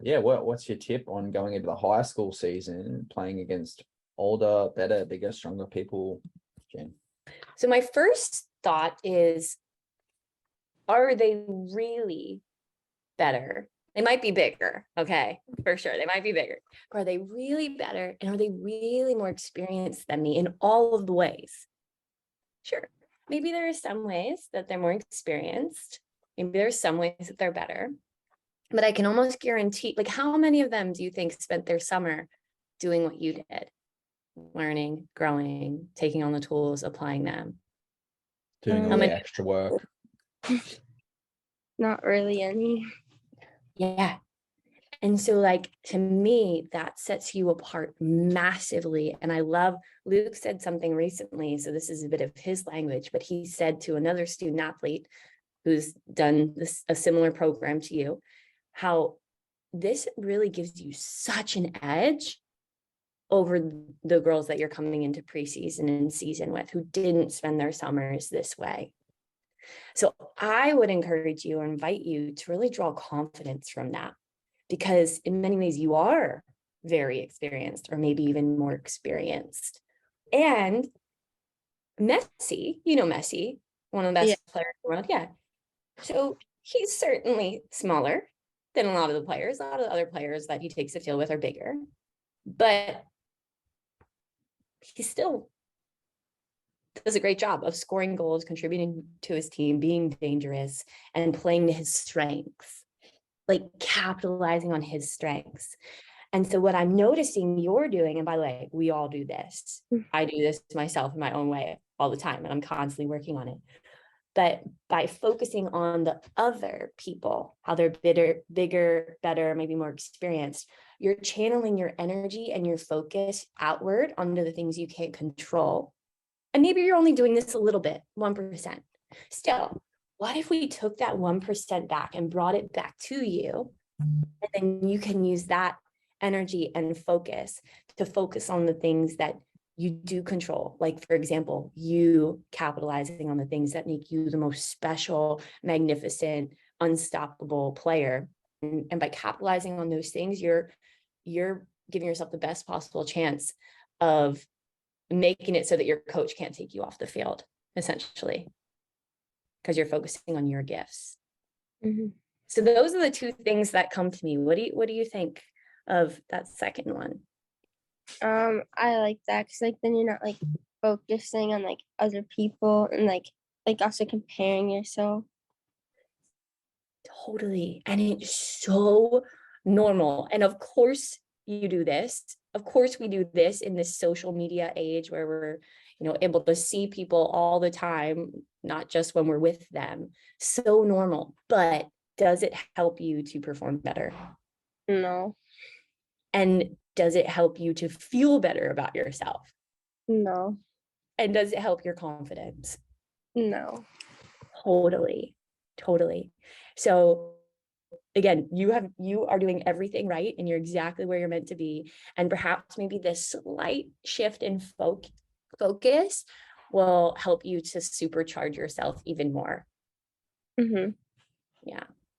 yeah, what's your tip on going into the high school season and playing against older, better, bigger, stronger people, Jen? So my first thought is, are they really better? They might be bigger, okay, for sure. They might be bigger. But are they really better? And are they really more experienced than me in all of the ways? Sure. Maybe there are some ways that they're more experienced. Maybe there's some ways that they're better. But I can almost guarantee, like, how many of them do you think spent their summer doing what you did? Learning, growing, taking on the tools, applying them. Doing all the extra work. Not really any. Yeah. And so, like, to me, that sets you apart massively. And I love, Luke said something recently, so this is a bit of his language, but he said to another student athlete who's done this, a similar program to you, how this really gives you such an edge over the girls that you're coming into preseason and season with, who didn't spend their summers this way. So I would encourage you or invite you to really draw confidence from that, because in many ways you are very experienced, or maybe even more experienced. And Messi, you know Messi, one of the best players in the world. Yeah. So he's certainly smaller than a lot of the players. A lot of the other players that he takes the field with are bigger, but he still does a great job of scoring goals, contributing to his team, being dangerous, and playing to his strengths, like capitalizing on his strengths. And so what I'm noticing you're doing, and by the way, we all do this. I do this myself in my own way all the time, and I'm constantly working on it. But by focusing on the other people, how they're bigger, better, maybe more experienced, you're channeling your energy and your focus outward onto the things you can't control. And maybe you're only doing this a little bit, 1%. Still, what if we took that 1% back and brought it back to you? And then you can use that energy and focus to focus on the things that you do control. Like, for example, you capitalizing on the things that make you the most special, magnificent, unstoppable player. And by capitalizing on those things, you're giving yourself the best possible chance of making it so that your coach can't take you off the field, essentially, because you're focusing on your gifts. Mm-hmm. So those are the two things that come to me. What do you think of that second one? I like that, because like then you're not like focusing on like other people and like also comparing yourself. Totally. And it's so normal. And of course you do this. Of course we do this in this social media age where we're, able to see people all the time, not just when we're with them. So normal. But does it help you to perform better? No. And does it help you to feel better about yourself? No. And does it help your confidence? No. Totally. So again, you are doing everything right, and you're exactly where you're meant to be. And perhaps maybe this slight shift in focus will help you to supercharge yourself even more. Mm-hmm. Yeah.